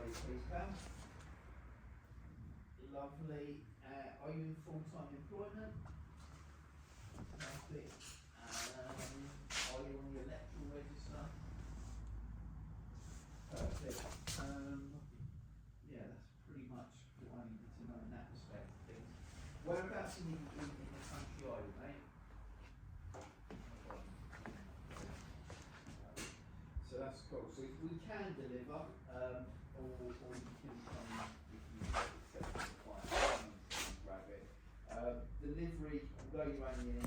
you please, pal. Lovely. Are you in full-time employment? Perfect. Are you on the electoral register? Perfect. Yeah, that's pretty much what I needed to know in that respect of things. Whereabouts in the country are you, mate? So that's cool. So if we can deliver, or you can come if you accept the client, grab it. Delivery, although you're only in